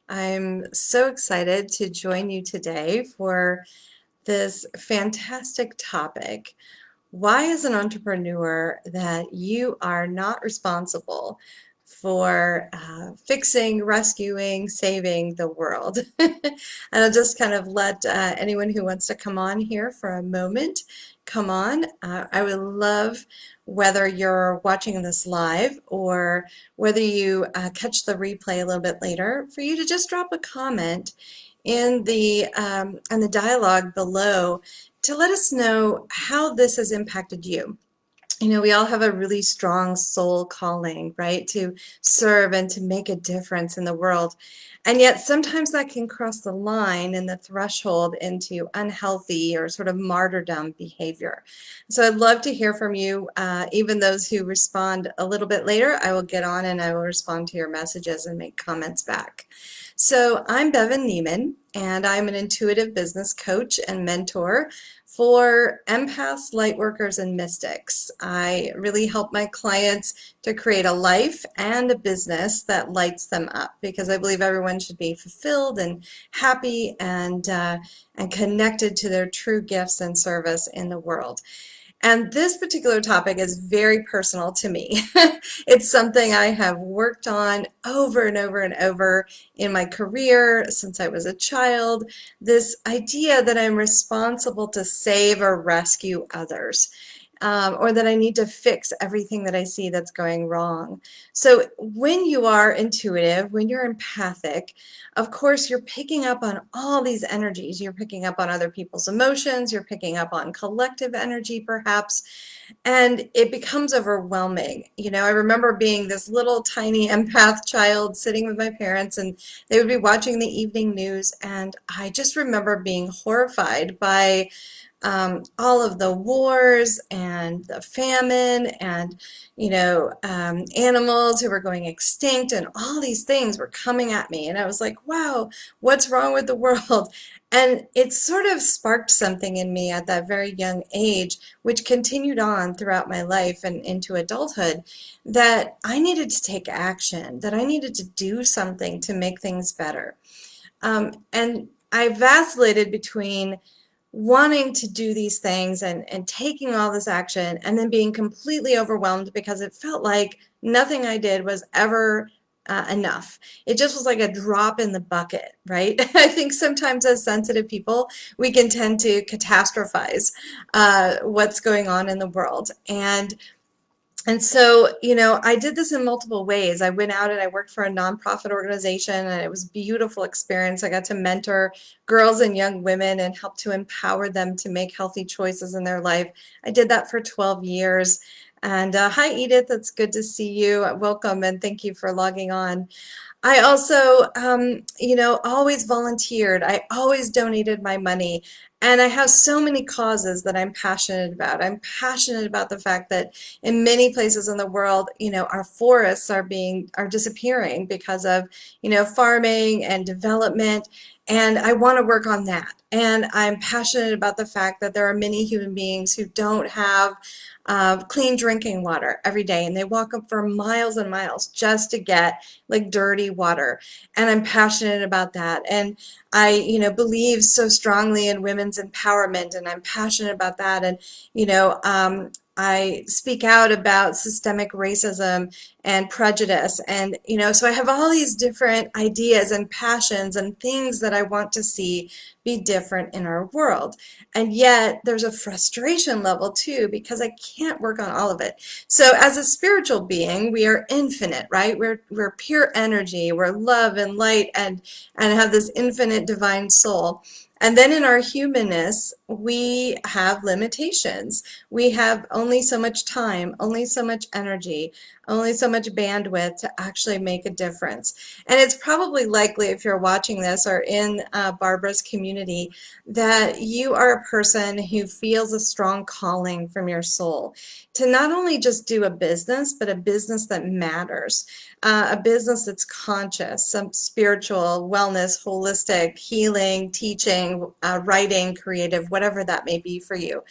I'm so excited to join you today for this fantastic topic. Why, as an entrepreneur, that you are not responsible for fixing, rescuing, saving the world. And I'll just kind of let anyone who wants to come on here for a moment come on. I would love, whether you're watching this live or whether you catch the replay a little bit later, for you to just drop a comment in the dialogue below to let us know how this has impacted you. We all have a really strong soul calling, right? To serve and to make a difference in the world. And yet sometimes that can cross the line and the threshold into unhealthy or sort of martyrdom behavior. So I'd love to hear from you, even those who respond a little bit later. I will get on and I will respond to your messages and make comments back. So I'm Bevan Neiman, and I'm an intuitive business coach and mentor for empaths, lightworkers, and mystics. I really help my clients to create a life and a business that lights them up, because I believe everyone should be fulfilled and happy and connected to their true gifts and service in the world. And this particular topic is very personal to me. It's something I have worked on over and over and over in my career since I was a child. This idea that I'm responsible to save or rescue others. Or that I need to fix everything that I see that's going wrong. So when you are intuitive, when you're empathic, of course, you're picking up on all these energies. You're picking up on other people's emotions. You're picking up on collective energy, perhaps, and it becomes overwhelming. I remember being this little tiny empath child sitting with my parents, and they would be watching the evening news, and I just remember being horrified by all of the wars and the famine and animals who were going extinct, and all these things were coming at me, and I was like, wow, what's wrong with the world? And it sort of sparked something in me at that very young age, which continued on throughout my life and into adulthood, that I needed to take action, that I needed to do something to make things better. And I vacillated between wanting to do these things and taking all this action, and then being completely overwhelmed because it felt like nothing I did was ever enough. It just was like a drop in the bucket, right? I think sometimes as sensitive people, we can tend to catastrophize what's going on in the world. And so, I did this in multiple ways. I went out and I worked for a nonprofit organization, and it was a beautiful experience. I got to mentor girls and young women and help to empower them to make healthy choices in their life. I did that for 12 years. And hi, Edith. It's good to see you. Welcome, and thank you for logging on. I also, always volunteered. I always donated my money. And I have so many causes that I'm passionate about. I'm passionate about the fact that in many places in the world, our forests are disappearing because of, farming and development. And I want to work on that. And I'm passionate about the fact that there are many human beings who don't have clean drinking water every day, and they walk up for miles and miles just to get like dirty water. And I'm passionate about that. And I, believe so strongly in women's empowerment, and I'm passionate about that. And, I speak out about systemic racism and prejudice. And, so I have all these different ideas and passions and things that I want to see be different in our world. And yet there's a frustration level too, because I can't work on all of it. So as a spiritual being, we are infinite, right? We're pure energy, we're love and light, and have this infinite divine soul. And then in our humanness, we have limitations. We have only so much time, only so much energy, only so much bandwidth to actually make a difference. And it's probably likely, if you're watching this or in Barbara's community, that you are a person who feels a strong calling from your soul to not only just do a business, but a business that matters, a business that's conscious, some spiritual, wellness, holistic, healing, teaching, writing, creative, whatever that may be for you.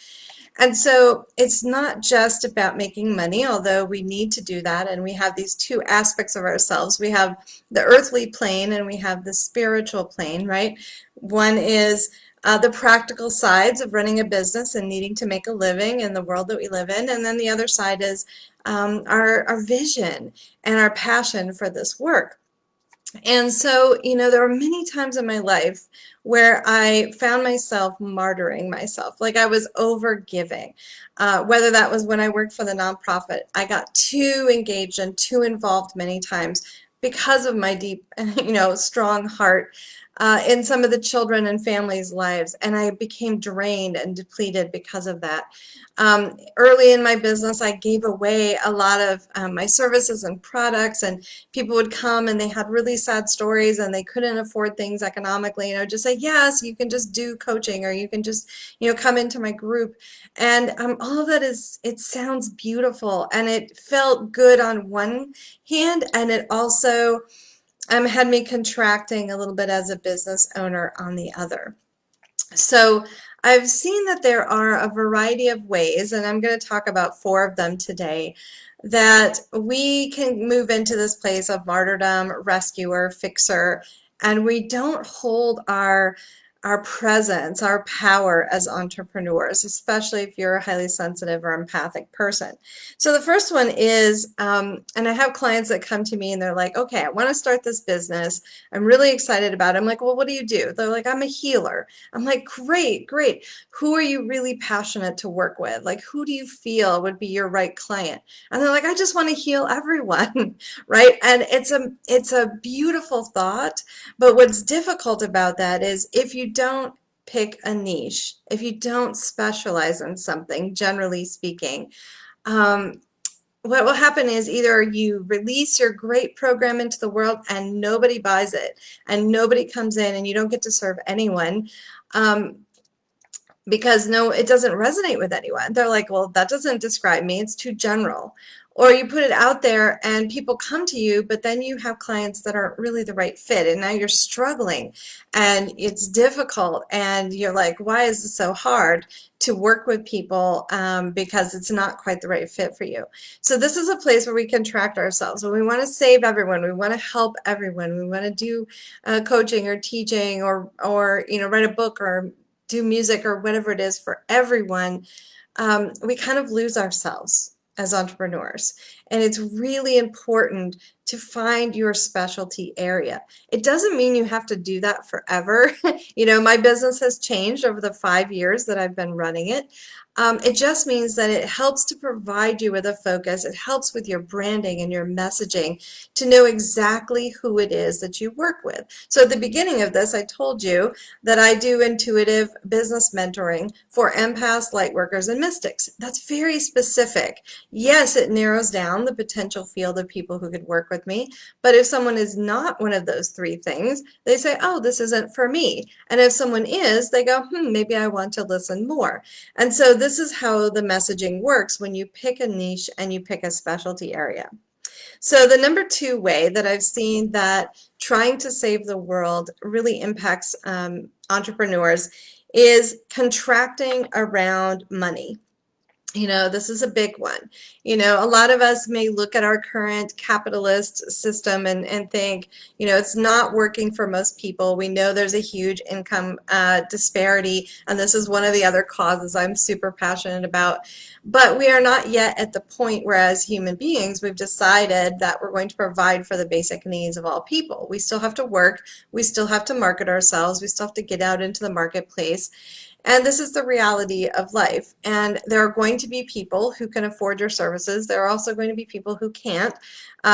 And so it's not just about making money, although we need to do that. And we have these two aspects of ourselves. We have the earthly plane and we have the spiritual plane, right? One is the practical sides of running a business and needing to make a living in the world that we live in. And then the other side is our vision and our passion for this work. And so, there were many times in my life where I found myself martyring myself, like I was over giving. Whether that was when I worked for the nonprofit, I got too engaged and too involved many times because of my deep, strong heart in some of the children and families' lives, and I became drained and depleted because of that. Early in my business, I gave away a lot of my services and products, and people would come and they had really sad stories and they couldn't afford things economically. And I would just say, yes, you can just do coaching, or you can just, come into my group. And all of that it sounds beautiful and it felt good on one hand, and it also had me contracting a little bit as a business owner on the other. So I've seen that there are a variety of ways, and I'm going to talk about four of them today, that we can move into this place of martyrdom, rescuer, fixer, and we don't hold our presence, our power as entrepreneurs, especially if you're a highly sensitive or empathic person. So the first one is, and I have clients that come to me and they're like, okay, I want to start this business. I'm really excited about it. I'm like, well, what do you do? They're like, I'm a healer. I'm like, great, great. Who are you really passionate to work with? Like, who do you feel would be your right client? And they're like, I just want to heal everyone, right? And it's a beautiful thought, but what's difficult about that is if you don't pick a niche, if you don't specialize in something, generally speaking, um, what will happen is either you release your great program into the world and nobody buys it and nobody comes in and you don't get to serve anyone, um, because no, it doesn't resonate with anyone. They're like, well, that doesn't describe me. It's too general. Or you put it out there and people come to you, but then you have clients that aren't really the right fit. And now you're struggling and it's difficult. And you're like, why is this so hard to work with people? Because it's not quite the right fit for you. So this is a place where we contract ourselves. When we want to save everyone, we want to help everyone. We want to do coaching or teaching or write a book or do music or whatever it is for everyone, we kind of lose ourselves as entrepreneurs. And it's really important to find your specialty area. It doesn't mean you have to do that forever. My business has changed over the 5 years that I've been running it. It just means that it helps to provide you with a focus. It helps with your branding and your messaging to know exactly who it is that you work with. So at the beginning of this, I told you that I do intuitive business mentoring for empaths, lightworkers, and mystics. That's very specific. Yes, it narrows down the potential field of people who could work with me, but if someone is not one of those three things, they say, oh, this isn't for me. And if someone is, they go, maybe I want to listen more. And so this is how the messaging works when you pick a niche and you pick a specialty area. So the number two way that I've seen that trying to save the world really impacts entrepreneurs is contracting around money. This is a big one. A lot of us may look at our current capitalist system and think, it's not working for most people. We know there's a huge income disparity, and this is one of the other causes I'm super passionate about. But we are not yet at the point where, as human beings, we've decided that we're going to provide for the basic needs of all people. We still have to work. We still have to market ourselves. We still have to get out into the marketplace. And this is the reality of life. And there are going to be people who can afford your services. There are also going to be people who can't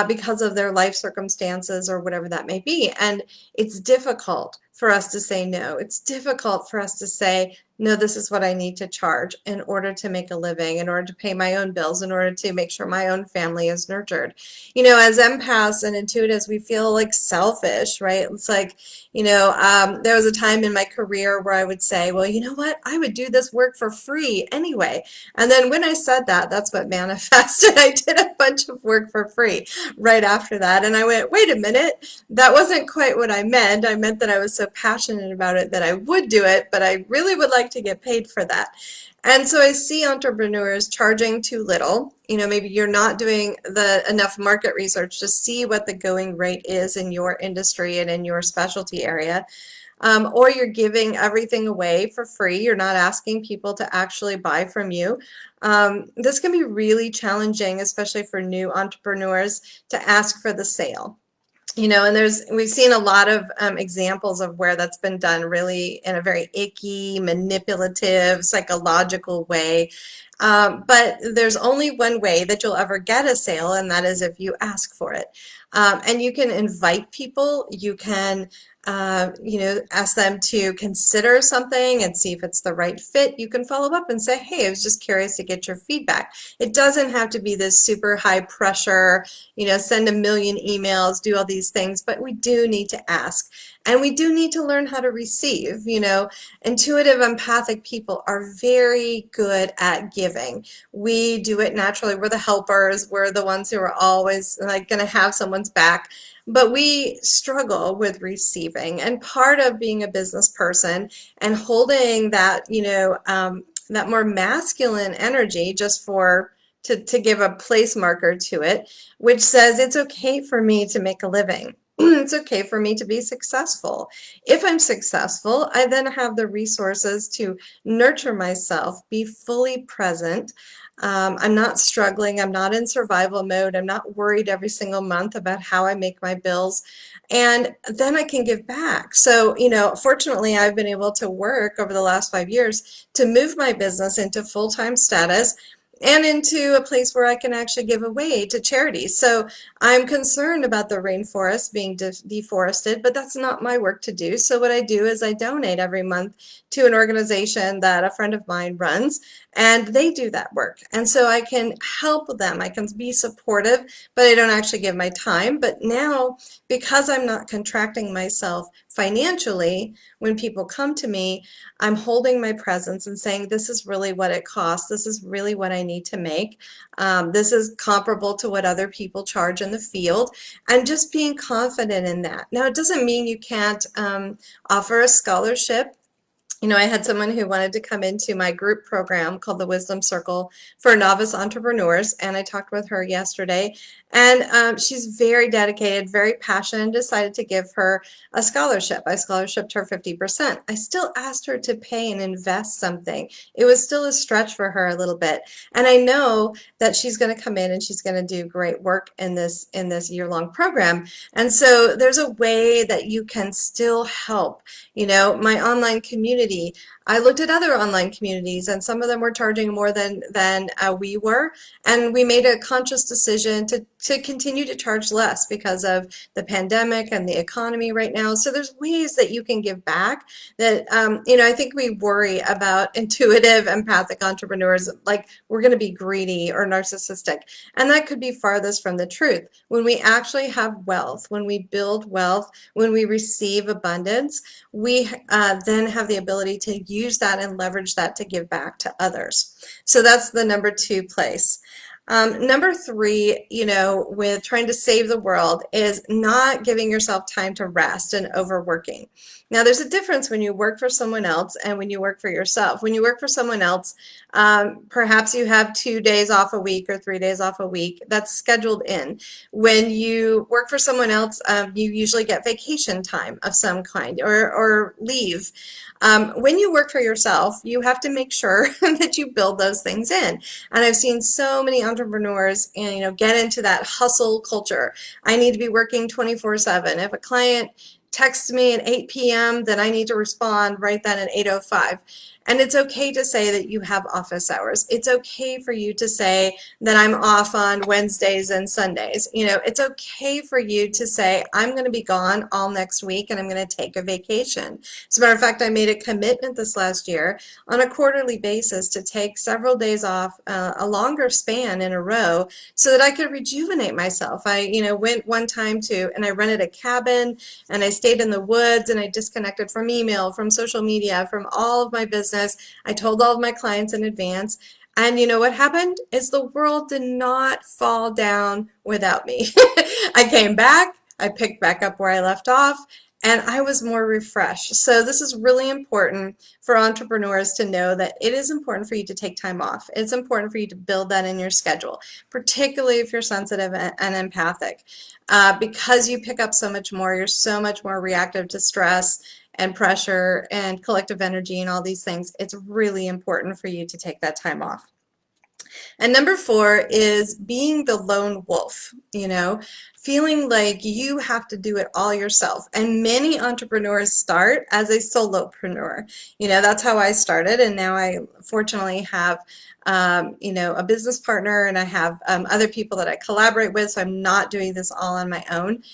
because of their life circumstances or whatever that may be. And it's difficult for us to say no. It's difficult for us to say, no, this is what I need to charge in order to make a living, in order to pay my own bills, in order to make sure my own family is nurtured. As empaths and intuitives, we feel like selfish, right? It's like, there was a time in my career where I would say, well, you know what? I would do this work for free anyway. And then when I said that, that's what manifested. I did a bunch of work for free right after that. And I went, wait a minute, that wasn't quite what I meant. I meant that I was so passionate about it that I would do it, but I really would like to get paid for that. And so I see entrepreneurs charging too little. Maybe you're not doing the enough market research to see what the going rate is in your industry and in your specialty area. Or you're giving everything away for free. You're not asking people to actually buy from you. This can be really challenging, especially for new entrepreneurs, to ask for the sale. And we've seen a lot of examples of where that's been done really in a very icky, manipulative, psychological way. But there's only one way that you'll ever get a sale, and that is if you ask for it. And you can invite people, you can ask them to consider something and see if it's the right fit. You can follow up and say, hey, I was just curious to get your feedback. It doesn't have to be this super high pressure, send a million emails, do all these things, but we do need to ask. And we do need to learn how to receive. Intuitive, empathic people are very good at giving. We do it naturally. We're the helpers. We're the ones who are always like going to have someone's back. But we struggle with receiving. And part of being a business person and holding that, that more masculine energy just to give a place marker to it, which says it's okay for me to make a living. It's okay for me to be successful. If I'm successful, I then have the resources to nurture myself, be fully present. I'm not struggling. I'm not in survival mode. I'm not worried every single month about how I make my bills. And then I can give back. So, fortunately, I've been able to work over the last 5 years to move my business into full-time status and into a place where I can actually give away to charities. So I'm concerned about the rainforest being deforested, but that's not my work to do. So what I do is I donate every month to an organization that a friend of mine runs, and they do that work. And so I can help them. I can be supportive, but I don't actually give my time. But now, because I'm not contracting myself financially, when people come to me, I'm holding my presence and saying, this is really what it costs. This is really what I need to make. This is comparable to what other people charge in the field, and just being confident in that. Now, it doesn't mean you can't offer a scholarship. I had someone who wanted to come into my group program called the Wisdom Circle for novice entrepreneurs, and I talked with her yesterday, and she's very dedicated, very passionate, and decided to give her a scholarship. I scholarshiped her 50%. I still asked her to pay and invest something. It was still a stretch for her a little bit, and I know that she's going to come in and she's going to do great work in this year-long program. And so there's a way that you can still help. My online community, I looked at other online communities, and some of them were charging more than we were, and we made a conscious decision to continue to charge less because of the pandemic and the economy right now. So there's ways that you can give back that, I think we worry about intuitive, empathic entrepreneurs like we're going to be greedy or narcissistic, and that could be farthest from the truth. When we actually have wealth, when we build wealth, when we receive abundance, we then have the ability to use that and leverage that to give back to others. So that's the number 2 place. Number 3, with trying to save the world is not giving yourself time to rest and overworking. Now, there's a difference when you work for someone else and when you work for yourself. When you work for someone else, perhaps you have 2 days off a week or 3 days off a week. That's scheduled in. When you work for someone else, you usually get vacation time of some kind or leave. When you work for yourself, you have to make sure that you build those things in. And I've seen so many entrepreneurs, get into that hustle culture. I need to be working 24/7. If a client texts me at 8 p.m., then I need to respond right then at 8:05. And it's okay to say that you have office hours. It's okay for you to say that I'm off on Wednesdays and Sundays. It's okay for you to say, I'm going to be gone all next week and I'm going to take a vacation. As a matter of fact, I made a commitment this last year on a quarterly basis to take several days off, a longer span in a row, so that I could rejuvenate myself. I, went one time and I rented a cabin and I stayed in the woods and I disconnected from email, from social media, from all of my business. I told all of my clients in advance. And you know what happened? Is the world did not fall down without me. I came back, I picked back up where I left off, and I was more refreshed. So this is really important for entrepreneurs to know that it is important for you to take time off. It's important for you to build that in your schedule, particularly if you're sensitive and empathic, because you pick up so much more. You're so much more reactive to stress and pressure and collective energy and all these things. It's really important for you to take that time off. And number four is being the lone wolf, feeling like you have to do it all yourself. And many entrepreneurs start as a solopreneur. That's how I started. And now I fortunately have, a business partner, and I have other people that I collaborate with. So I'm not doing this all on my own.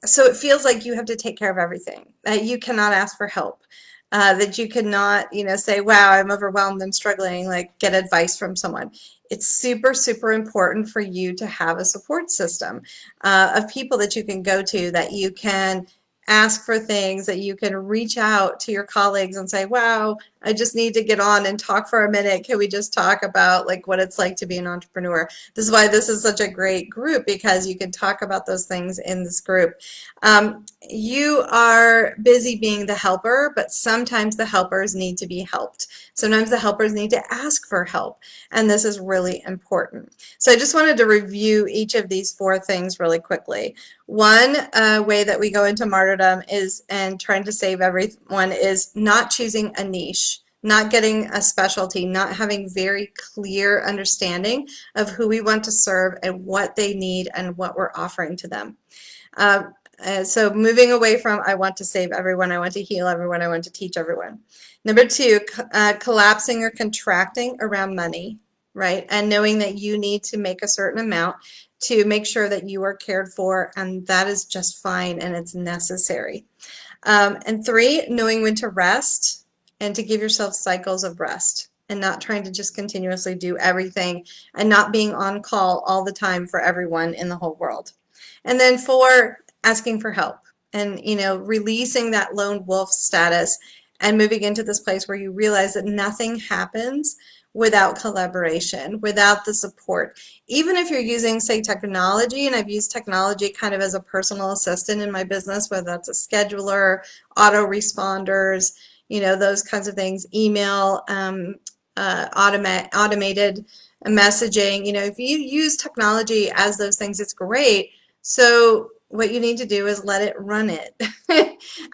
So it feels like you have to take care of everything, that you cannot ask for help. That you cannot, say, wow, I'm overwhelmed, I'm struggling, like get advice from someone. It's super, super important for you to have a support system of people that you can go to, that you can ask for things, that you can reach out to your colleagues and say, wow, I just need to get on and talk for a minute. Can we just talk about like what it's like to be an entrepreneur? This is why this is such a great group, because you can talk about those things in this group. You are busy being the helper, but sometimes the helpers need to be helped. Sometimes the helpers need to ask for help, and this is really important. So I just wanted to review each of these four things really quickly. One way that we go into martyrdom is, and trying to save everyone, is not choosing a niche, not getting a specialty, not having very clear understanding of who we want to serve and what they need and what we're offering to them. So moving away from I want to save everyone, I want to heal everyone, I want to teach everyone. Number two, collapsing or contracting around money, right? And knowing that you need to make a certain amount to make sure that you are cared for, and that is just fine and it's necessary. And three, knowing when to rest and to give yourself cycles of rest, and not trying to just continuously do everything and not being on call all the time for everyone in the whole world. And then four, asking for help and, releasing that lone wolf status and moving into this place where you realize that nothing happens without collaboration, without the support. Even if you're using, say, technology, and I've used technology kind of as a personal assistant in my business, whether that's a scheduler, autoresponders, those kinds of things, email, automated messaging. If you use technology as those things, it's great. So what you need to do is let it run it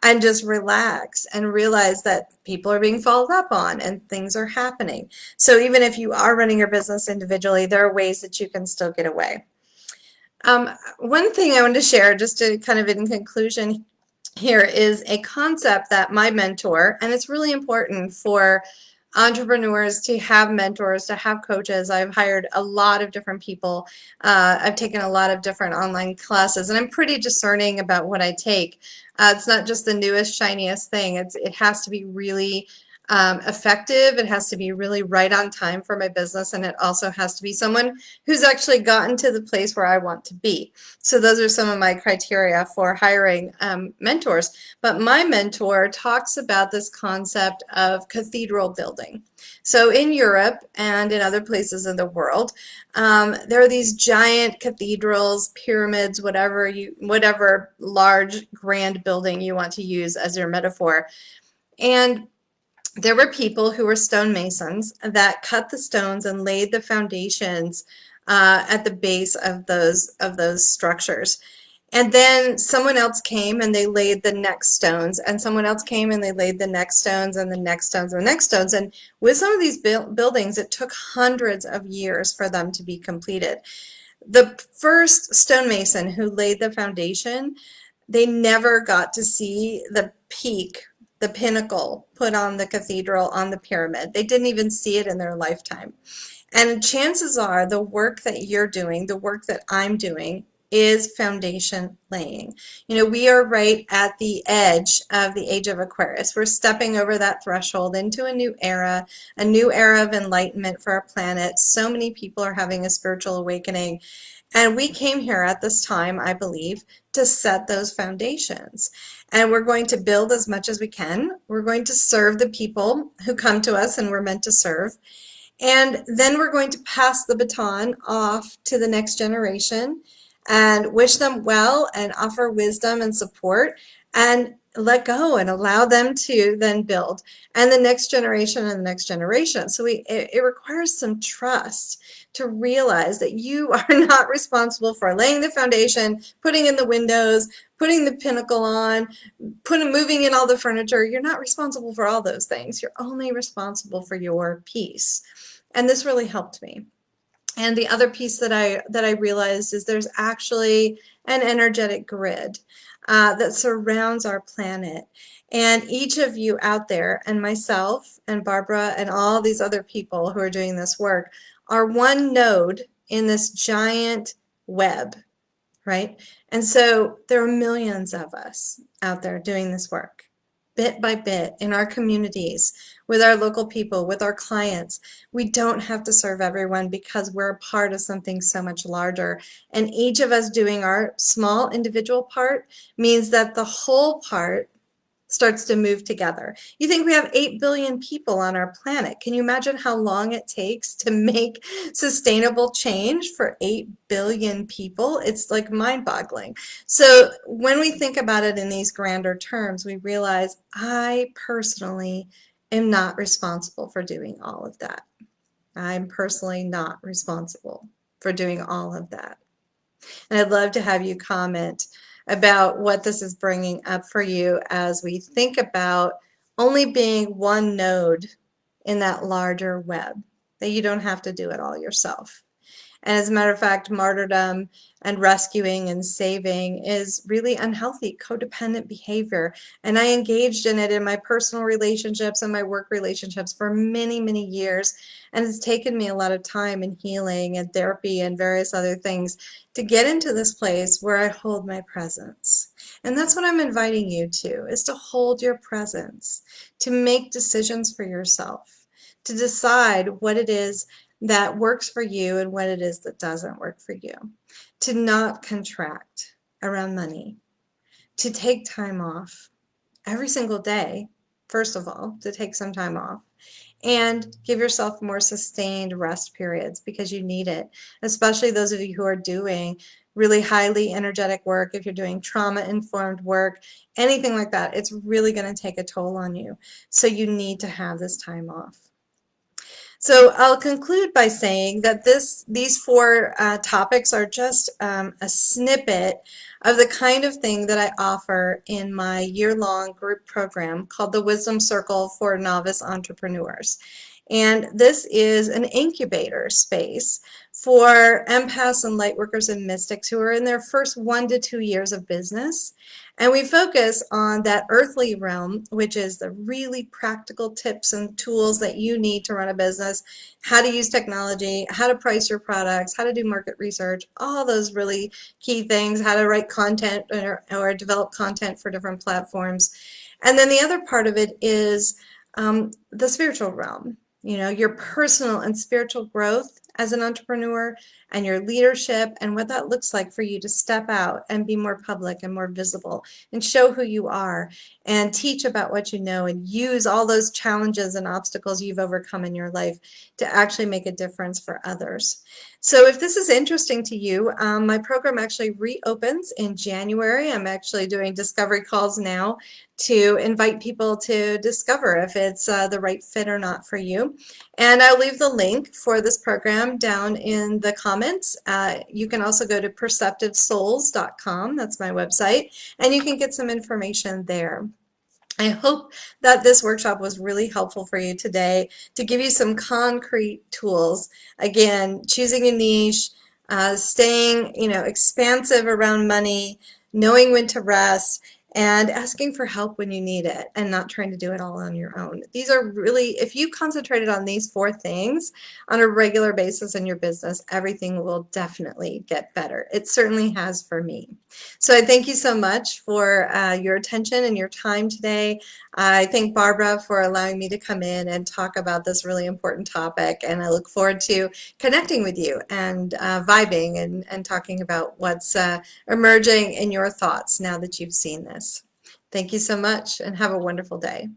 and just relax and realize that people are being followed up on and things are happening. So even if you are running your business individually, there are ways that you can still get away. One thing I wanted to share, just to kind of in conclusion here, is a concept that my mentor, and it's really important for entrepreneurs to have mentors, to have coaches. I've hired a lot of different people. I've taken a lot of different online classes, and I'm pretty discerning about what I take. It's not just the newest, shiniest thing. It has to be really effective. It has to be really right on time for my business, and it also has to be someone who's actually gotten to the place where I want to be. So those are some of my criteria for hiring mentors. But my mentor talks about this concept of cathedral building. So in Europe and in other places in the world, there are these giant cathedrals, pyramids, whatever large, grand building you want to use as your metaphor. And there were people who were stonemasons that cut the stones and laid the foundations at the base of those structures. And then someone else came and they laid the next stones, and someone else came and they laid the next stones and the next stones and the next stones. And with some of these buildings, it took hundreds of years for them to be completed. The first stonemason who laid the foundation, they never got to see the peak, the pinnacle put on the cathedral, on the pyramid. They didn't even see it in their lifetime. And chances are the work that you're doing, the work that I'm doing, is foundation laying. We are right at the edge of the age of Aquarius. We're stepping over that threshold into a new era of enlightenment for our planet. So many people are having a spiritual awakening. And we came here at this time, I believe, to set those foundations. And we're going to build as much as we can. We're going to serve the people who come to us and we're meant to serve. And then we're going to pass the baton off to the next generation and wish them well and offer wisdom and support and let go and allow them to then build, and the next generation and the next generation. So it requires some trust to realize that you are not responsible for laying the foundation, putting in the windows, putting the pinnacle on, moving in all the furniture. You're not responsible for all those things. You're only responsible for your piece. And this really helped me. And the other piece that I realized is there's actually an energetic grid that surrounds our planet. And each of you out there, and myself and Barbara and all these other people who are doing this work, are one node in this giant web, right? And so there are millions of us out there doing this work, bit by bit, in our communities, with our local people, with our clients. We don't have to serve everyone because we're a part of something so much larger. And each of us doing our small individual part means that the whole part starts to move together. You think we have 8 billion people on our planet. Can you imagine how long it takes to make sustainable change for 8 billion people? It's like mind-boggling. So when we think about it in these grander terms, we realize I personally am not responsible for doing all of that. I'm personally not responsible for doing all of that. And I'd love to have you comment about what this is bringing up for you as we think about only being one node in that larger web, that you don't have to do it all yourself. And as a matter of fact, martyrdom and rescuing and saving is really unhealthy, codependent behavior. And I engaged in it in my personal relationships and my work relationships for many, many years. And it's taken me a lot of time and healing and therapy and various other things to get into this place where I hold my presence. And that's what I'm inviting you to, is to hold your presence, to make decisions for yourself, to decide what it is that works for you and what it is that doesn't work for you, to not contract around money, to take time off every single day, first of all, to take some time off, and give yourself more sustained rest periods because you need it, especially those of you who are doing really highly energetic work. If you're doing trauma-informed work, anything like that, it's really going to take a toll on you. So you need to have this time off. So I'll conclude by saying that these four topics are just a snippet of the kind of thing that I offer in my year-long group program called the Wisdom Circle for Novice Entrepreneurs. And this is an incubator space for empaths and lightworkers and mystics who are in their first 1 to 2 years of business. And we focus on that earthly realm, which is the really practical tips and tools that you need to run a business, how to use technology, how to price your products, how to do market research, all those really key things, how to write content or develop content for different platforms. And then the other part of it is the spiritual realm, you know, your personal and spiritual growth as an entrepreneur and your leadership and what that looks like for you to step out and be more public and more visible and show who you are and teach about what you know and use all those challenges and obstacles you've overcome in your life to actually make a difference for others. So if this is interesting to you, my program actually reopens in January. I'm actually doing discovery calls now to invite people to discover if it's the right fit or not for you. And I'll leave the link for this program down in the comments. You can also go to perceptivesouls.com, that's my website, and you can get some information there. I hope that this workshop was really helpful for you today to give you some concrete tools. Again, choosing a niche, staying, expansive around money, knowing when to rest, and asking for help when you need it and not trying to do it all on your own. These are really, if you concentrated on these four things on a regular basis in your business, everything will definitely get better. It certainly has for me. So I thank you so much for your attention and your time today. I thank Barbara for allowing me to come in and talk about this really important topic, and I look forward to connecting with you and vibing and talking about what's emerging in your thoughts now that you've seen this. Thank you so much and have a wonderful day.